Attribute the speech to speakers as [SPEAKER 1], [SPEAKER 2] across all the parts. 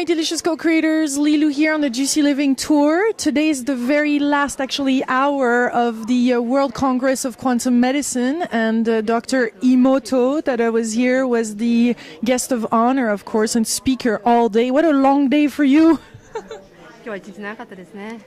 [SPEAKER 1] my delicious co-creators, Lilu here on the Juicy Living Tour. Today is the very last, actually, hour of the World Congress of Quantum Medicine, and Dr. Emoto, that was here, was the guest of honor, of course, and speaker all day. What a long day for you!
[SPEAKER 2] 今日は一日長かったですね。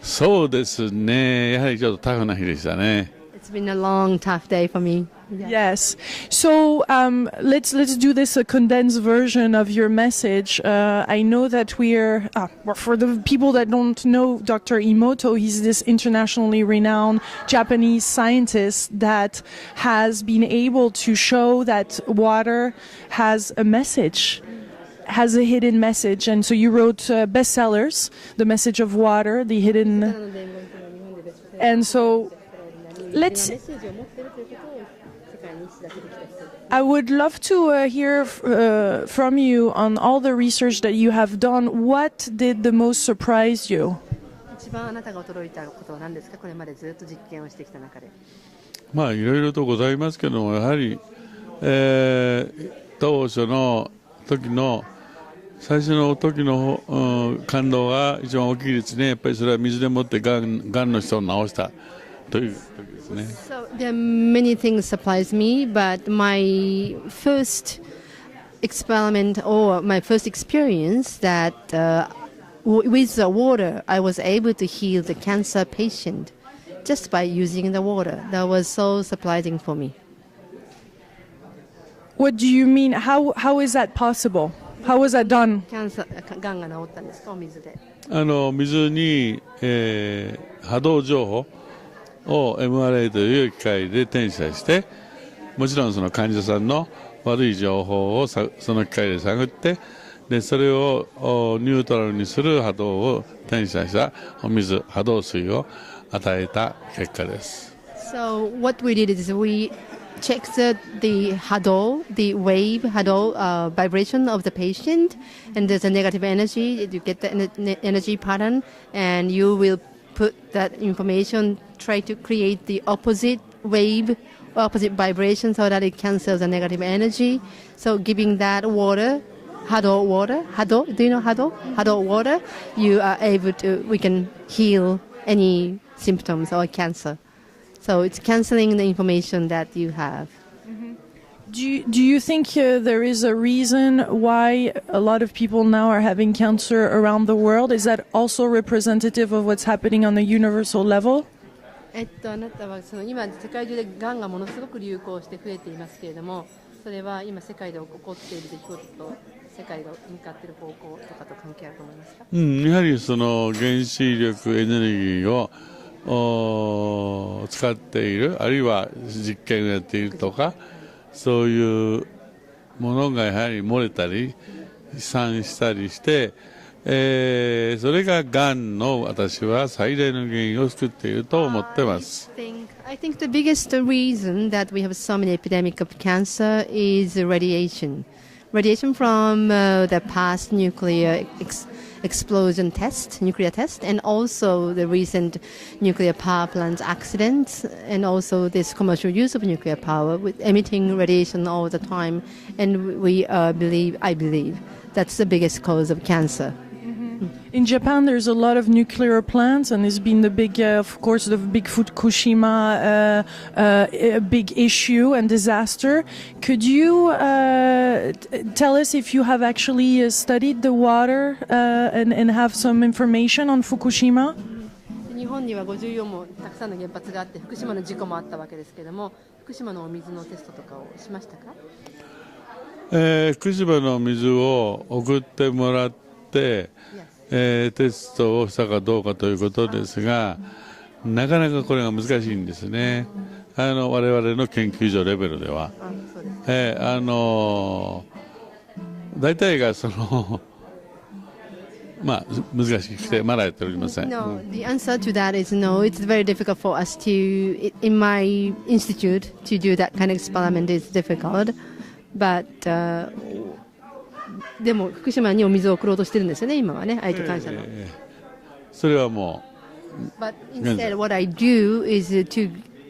[SPEAKER 3] そうですね。やはりちょっとタフな日でしたね。
[SPEAKER 2] It's been a long, tough day for me.
[SPEAKER 1] Yes. So let's do this a condensed version of your message. I know that we're for the people that don't know Dr. Emoto, he's this internationally renowned Japanese scientist that has been able to show that water has a message. Has a hidden message, and so you wrote bestsellers, The Message of Water, The Hidden, and so let's. I would love to hear from you on all the research that you have done. What did the most surprise you?
[SPEAKER 2] 一番あなたが驚いたことは何ですか？これまでずっと実験をしてきた中で。
[SPEAKER 3] まあいろいろとございますけども、やはり、当初の時の最初の時の、感動が一番大きいですね。やっぱりそれは水でもってがんの人を治したという時ですね。
[SPEAKER 2] So there are many things surprised me, but my first experiment or my first experience that with the water, I was able to heal the cancer patient just by using the water. That was so surprising for me.
[SPEAKER 1] What do you mean? How is that possible? How was that done?
[SPEAKER 2] がんが治ったんですか？お水で。
[SPEAKER 3] 水に、波動情報を MRI という機械で転写して、もちろんその患者さんの悪い情報をその機械で探って、でそれをニュートラルにする波動を転写したお水、波動水を与えた結果です。
[SPEAKER 2] So what we did is we checked the huddle, the wave huddle vibration of the patient, and there's a negative energy. You get the energy pattern, and you will put that information, try to create the opposite wave, opposite vibration, so that it cancels the negative energy. So giving that water, huddle, do you know huddle? Huddle water, you are able to, we can heal any symptoms or cancer. So it's canceling the information that you have.
[SPEAKER 1] Mm-hmm. Do you think there is a reason why a lot of people now are having cancer around the world? Is that also representative of what's happening on the universal level?
[SPEAKER 2] あなたは今世界中でがんがものすごく流行して増えていますけれども、それは今世界で起こっている出来事と世界が向かっている方向とかと関係あると思いますか？
[SPEAKER 3] やはりその原子力エネルギーを使っている、あるいは実験をやっているとか、そういうものがやはり漏れたり飛散したりして、それががんの私は最大の原因を作っていると思っています。
[SPEAKER 2] I think the biggest reason that we have so many epidemic of cancer is radiation. Radiation from the past nuclear explosion test, nuclear test, and also the recent nuclear power plant accidents, and also this commercial use of nuclear power with emitting radiation all the time. And I believe that's the biggest cause of cancer.
[SPEAKER 1] In Japan, there's a lot of nuclear plants, and there's been the big, of course, the big Fukushima big issue and disaster. Could you tell us if you have actually studied the water and have some information on Fukushima?
[SPEAKER 2] 日本には54もたくさんの原発があって、福島の事故もあったわけですけれども、福島のお水のテストとかをしましたか？
[SPEAKER 3] 福島の水を送ってもらって、テストをしたかどうかということですが、なかなかこれが難しいんですね。我々の研究所レベルでは。大体がまあ難しくてまだやっておりません。
[SPEAKER 2] No, the answer to that is no. It's very difficult for us to, in my institute, to do that kind of experiment. It's difficult, but でも福島にお水を送ろうとしてるんですよね、今はね、愛と感謝の。
[SPEAKER 3] それはも
[SPEAKER 2] う。But instead, what I do is to,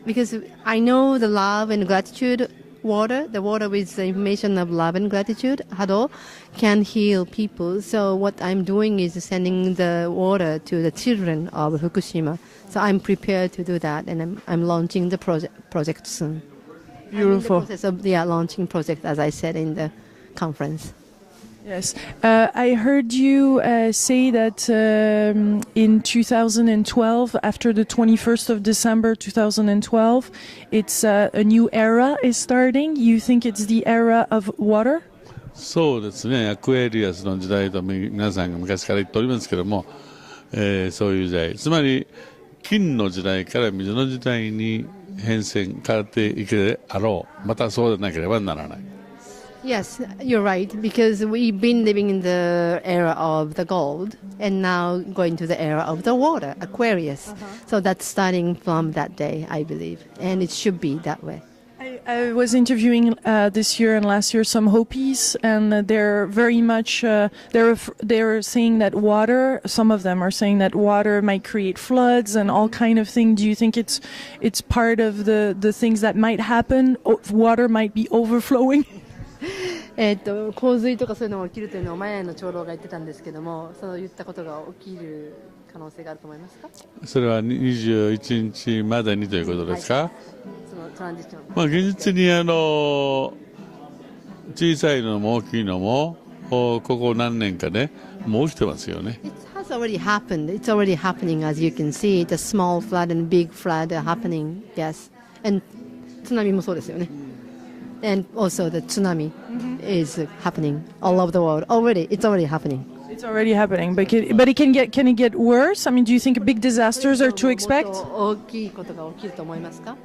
[SPEAKER 2] because I know the love and gratitude water, the water with the information of love and gratitude, hado, can heal people. So what I'm doing is sending the water to the children of Fukushima. So I'm prepared to do that, and I'm launching the project soon.
[SPEAKER 1] Beautiful.
[SPEAKER 2] I'm in the process of launching project, as I said in the conference.
[SPEAKER 1] Yes. I heard you say that in 2012, after the 21st of December 2012, it's a new era is starting. You think it's the era of water?
[SPEAKER 3] そうですね、アクエリアスの時代と皆さんが昔から言っておりますけども、そういう時代、つまり金の時代から水の時代に変わっていくであろう。またそうでなければならない。
[SPEAKER 2] Yes, you're right, because we've been living in the era of the gold and now going to the era of the water, Aquarius. So that's starting from that day, I believe, and it should be that way.
[SPEAKER 1] I was interviewing this year and last year some Hopis, and they're very much they're saying that water. Some of them are saying that water might create floods and all kind of thing. Do you think it's part of the things that might happen? Water might be overflowing.
[SPEAKER 2] 洪水とかそういうのが起きるというのを前の長老が言ってたんですけども、そういったことが起きる可能性があると思いますか？
[SPEAKER 3] それは21日までにということですか？はい、
[SPEAKER 2] そのトランジション。
[SPEAKER 3] まあ現実に小さいのも大きいのもここ何年かでもう起きてますよね。
[SPEAKER 2] It has already happened. It's already happening, as you can see. The small flood and big flood are happening. Yes, and 津波もそうですよね。And also the tsunami is happening all over the world. It's already happening.
[SPEAKER 1] It's already happening, but can it get worse? I mean, do you think big disasters are to expect?
[SPEAKER 2] 大きいことが起きると思いますか？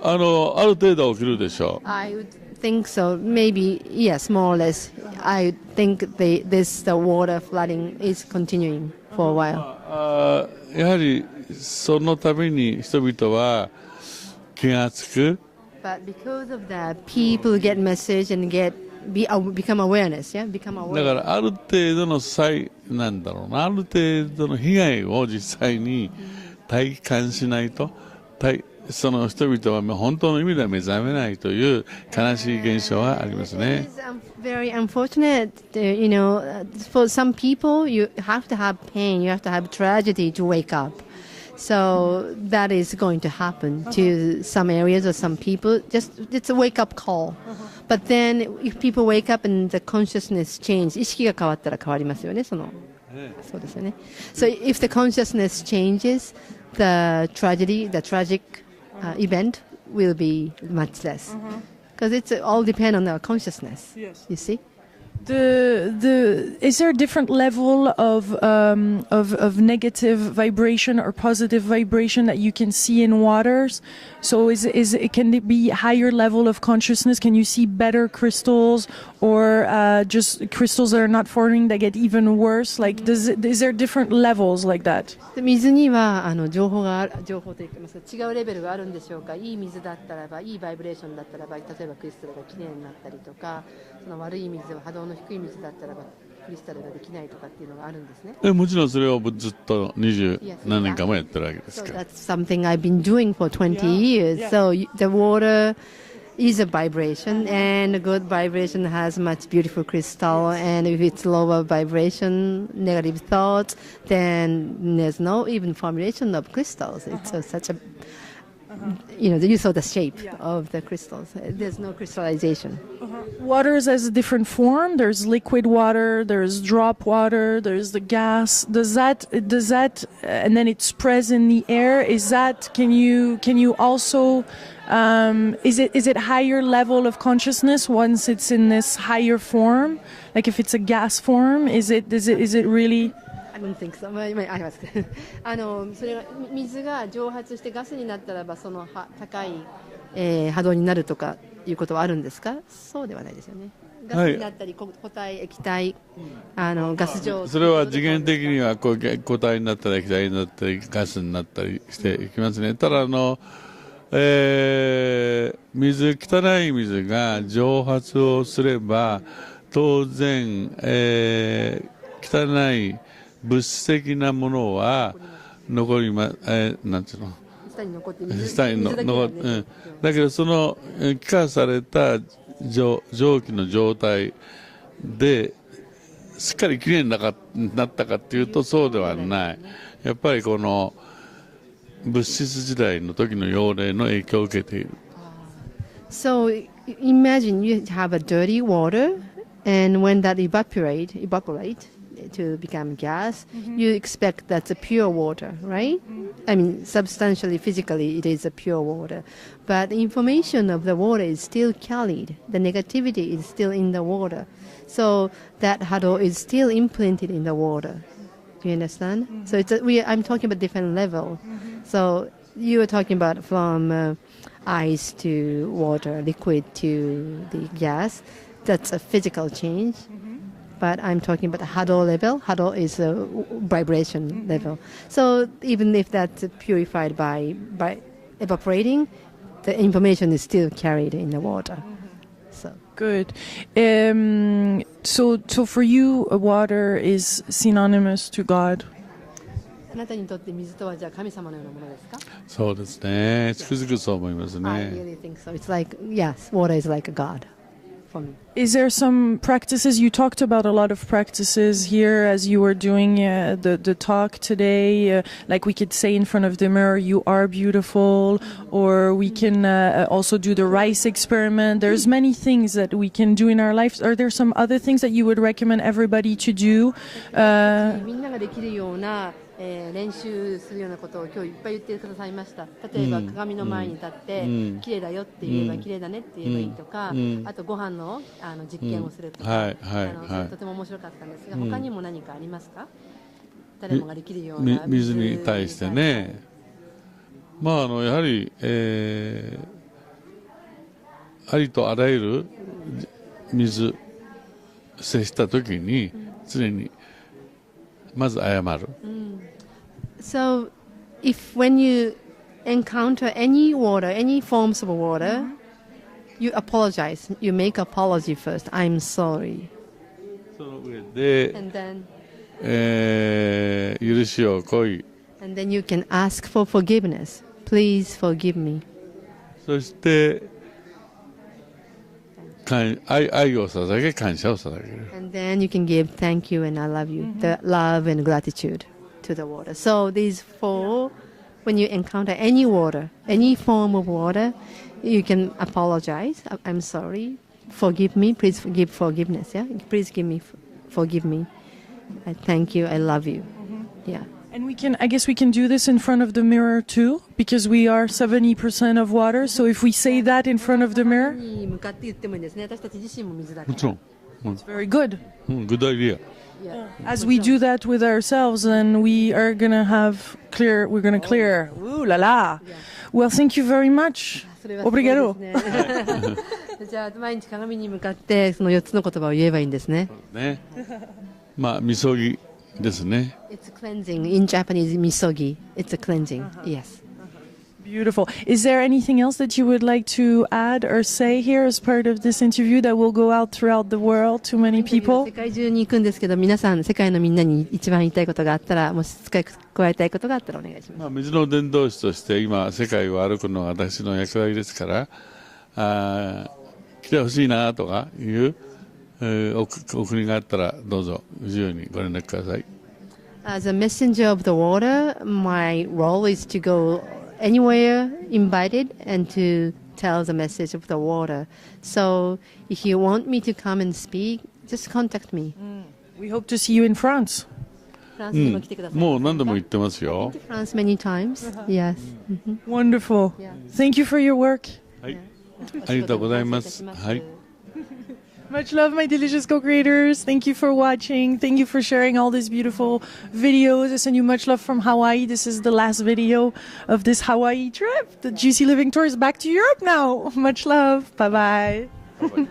[SPEAKER 3] ある程度起きるでしょう。
[SPEAKER 2] I would think so. Maybe yes, more or less. I think the water flooding is continuing for a while.
[SPEAKER 3] やはりそのために人々は気がつく。
[SPEAKER 2] But because of that, people get message and become awareness. Yeah, become aware.
[SPEAKER 3] だからある程度のなんだろうな、ある程度の被害を実際に体感しないと、その人々は本当の意味では目覚めないという悲しい現象はありますね。
[SPEAKER 2] It is very unfortunate. For some people, you have to have pain, you have to have tragedy to wake up. So that is going to happen to some areas or some people. It's a wake-up call. But then if people wake up and the consciousness change, 意識が変わったら変わりますよね。そうですよね。So if the consciousness changes, the tragic event will be much less. Because it's all depend on our consciousness. Yes. You see?
[SPEAKER 1] Is there a different level of negative vibration or positive vibration that you can see in waters? So can it be higher level of consciousness? Can you see better crystals, or just crystals that are not forming that get even worse? Like, is there different levels like that?
[SPEAKER 2] 水には情報といいますか、違うレベルがあるんでしょうか。いい水だったらば、いいバイブレーションだったらば、例えばクリスタルがきれいになったりとか、その悪い水は波動の低い水だったらばクリスタルができないとかっていうのがあるんですね。
[SPEAKER 3] もちろんそれをずっと20何年間もやってるわけですから。
[SPEAKER 2] So that's something I've been doing for 20 years. So the water is a vibration, and a good vibration has much beautiful crystal, and if it's lower vibration, negative thoughts, then there's no even formulation of crystals. It's such a you saw the shape of the crystals. There's no crystallization.
[SPEAKER 1] Water has a different form. There's liquid water, there's drop water, there's the gas. Does that and then it spreads in the air? Can you also is it higher level of consciousness once it's in this higher form? Like if it's a gas form, is it really?
[SPEAKER 2] I don't think so. それが水が蒸発してガスになったらばその高い、波動になるとかいうことはあるんですか？そうではないですよね。ガスになったり、固体、液体、ガス状。
[SPEAKER 3] それは次元的には固体になったり液体になったりガスになったりしていきますね。ただ汚い水が蒸発をすれば当然、汚い物質的なものは残りなんていうの
[SPEAKER 2] 下に残って
[SPEAKER 3] 下にの
[SPEAKER 2] 水だけがね
[SPEAKER 3] だけどその気化された蒸気の状態でしっかりきれいになったかっていうとそうではない。やっぱりこの物質時代の時の幼霊の影響を受けている。
[SPEAKER 2] So imagine you have a dirty water, and when that evaporate to become gas, you expect that's a pure water, right? I mean, substantially, physically, it is a pure water. But the information of the water is still carried. The negativity is still in the water. So that hado is still implanted in the water. Do you understand? So I'm talking about different level. So you were talking about from ice to water, liquid to the gas. That's a physical change. But I'm talking about the hado level. Hado is a vibration level. So even if that's purified by evaporating, the information is still carried in the water. So
[SPEAKER 1] good. So for you, water is synonymous to God.
[SPEAKER 2] あなたにとって水とはじゃあ神様のようなものですか？
[SPEAKER 3] そうですね。つくづくそう思いますね。
[SPEAKER 2] I really think so. It's like, yes, water is like a God for me.
[SPEAKER 1] Is there some practices? You talked about a lot of practices here as you were doing the talk today. Like we could say in front of the mirror, "You are beautiful," or we can also do the rice experiment. There's many things that we can do in our lives. Are there some other things that you would recommend everybody to do?
[SPEAKER 2] みんなができるような練習するようなことを今日いっぱい言ってくださいました。例えば鏡の前に立って綺麗だよって言えば綺麗だねって言えばいいとか、あとご飯の実験をするとか、それとても面白かったんですが、他にも何かありますか？誰もができるような
[SPEAKER 3] 水に対してね。まあやはり、ありとあらゆる水接した時に常にまず謝る。
[SPEAKER 2] So, if when you encounter any water, any forms of water, you apologize. You make apology first. I'm sorry.
[SPEAKER 3] その上で、
[SPEAKER 2] And then,
[SPEAKER 3] 許しをこい。
[SPEAKER 2] and then you can ask for forgiveness. Please forgive me.
[SPEAKER 3] そして愛を捧げ、感謝を捧げる。
[SPEAKER 2] And then you can give thank you and I love you. The love and gratitude to the water. So these four, when you encounter any water, any form of water, you can apologize. I'm sorry. Forgive me. Please give forgiveness. Yeah. Please forgive me. I thank you. I love you. Yeah.
[SPEAKER 1] And I guess we can do this in front of the mirror too, because we are 70% of water. So if we say that in front of the mirror,
[SPEAKER 2] に向かって言ってもいいんですね。私たち自身も水だから。
[SPEAKER 3] もちろん。
[SPEAKER 1] it's very good.
[SPEAKER 3] Good idea.
[SPEAKER 2] Yeah.
[SPEAKER 1] As we do that with ourselves, then we're gonna clear. Ooh la la.
[SPEAKER 2] Yeah.
[SPEAKER 1] Well, thank you very much.
[SPEAKER 2] それはすごい
[SPEAKER 1] Obrigado.
[SPEAKER 2] ですね。じゃあ毎日鏡に向かってその4つの言葉を言えばいいんですね。
[SPEAKER 3] ね。まあみそぎですね。
[SPEAKER 2] It's cleansing. In Japanese, misogi. It's a cleansing. Yes.
[SPEAKER 1] Beautiful. Is there anything else that you would like to add or say here as part of this interview that will go out throughout the world to many
[SPEAKER 2] 世
[SPEAKER 1] people?
[SPEAKER 2] 界中に行くんですけど、皆さん世界のみんなに一番言いたいことがあったら、もし付け加えたいことがあったらお願いします。
[SPEAKER 3] まあ水の伝道師として今世界を歩くのが私の役割ですから、来てほしいなとかいうお国があったらどうぞ自由にご連絡ください。
[SPEAKER 2] As a messenger of the water, my role is to go anywhere invited and to tell the message of the water. So if you want me to come and speak, just contact me.
[SPEAKER 1] We hope to see you in France.
[SPEAKER 2] フランスにも来てください。
[SPEAKER 3] もう何度も言ってますよ。
[SPEAKER 2] France many times. Yes.
[SPEAKER 1] Wonderful.
[SPEAKER 2] Yeah.
[SPEAKER 1] Thank you for your work.
[SPEAKER 3] はい。ありがとうございます。はい。
[SPEAKER 1] Much love, my delicious co-creators. Thank you for watching. Thank you for sharing all these beautiful videos. I send you much love from Hawaii. This is the last video of this Hawaii trip. The Juicy Living Tour is back to Europe now. Much love. Bye-bye.
[SPEAKER 3] Bye-bye.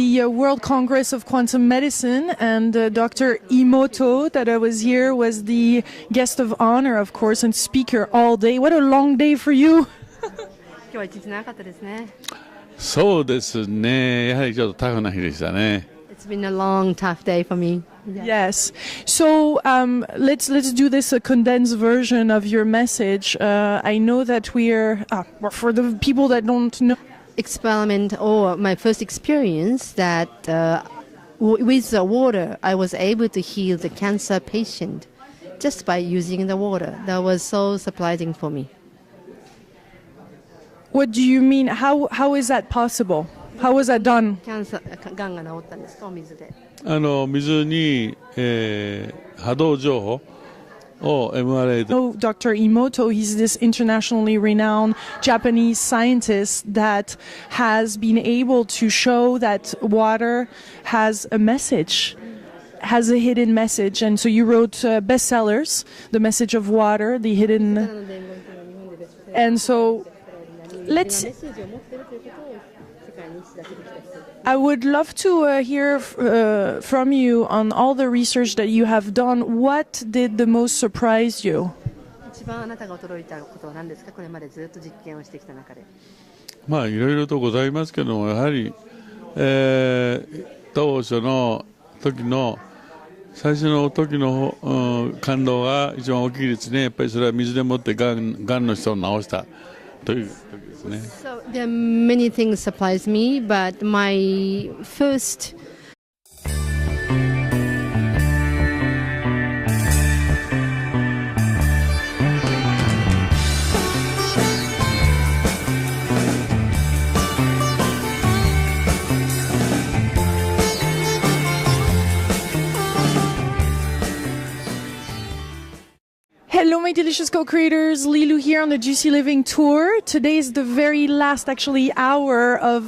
[SPEAKER 1] the World Congress of Quantum Medicine, and Dr. Emoto, that I was here, was the guest of honor, of course, and speaker all day. What a long day for you!
[SPEAKER 2] 今日は一日長かったですね。
[SPEAKER 3] そうですね。やはりちょっとタフな日でしたね。
[SPEAKER 2] It's been a long, tough day for me.
[SPEAKER 1] Yes. So let's do this a condensed version of your message. I know that for the people that don't know.
[SPEAKER 2] Experiment or my first experience that with the water, I was able to heal the cancer patient just by using the water. That was so surprising for me.
[SPEAKER 1] What do you mean? How is that possible? How was that done?
[SPEAKER 2] がんが治ったんですか、お水で。
[SPEAKER 3] 水に、波動情報を MRI で
[SPEAKER 1] Oh, Dr. Emoto, he's this internationally renowned Japanese scientist that has been able to show that water has a message, has a hidden message. And so you wrote bestsellers, The Message of Water, The Hidden... And so I would love to hear from you on all the research that you have done. What did the most surprise you?
[SPEAKER 2] 一番あなたが驚いたことは何ですか、これまでずっと実験をしてきた中で。
[SPEAKER 3] まあいろいろとございますけども、やはり、当初の時の最初の時の、感動が一番大きいですね。やっぱりそれは水でもってがんの人を治したという時ですね。
[SPEAKER 2] So there are many things surprised me, but my first
[SPEAKER 1] Hello, my delicious co-creators. Lilu here on the Juicy Living Tour. Today is the very last, actually, hour of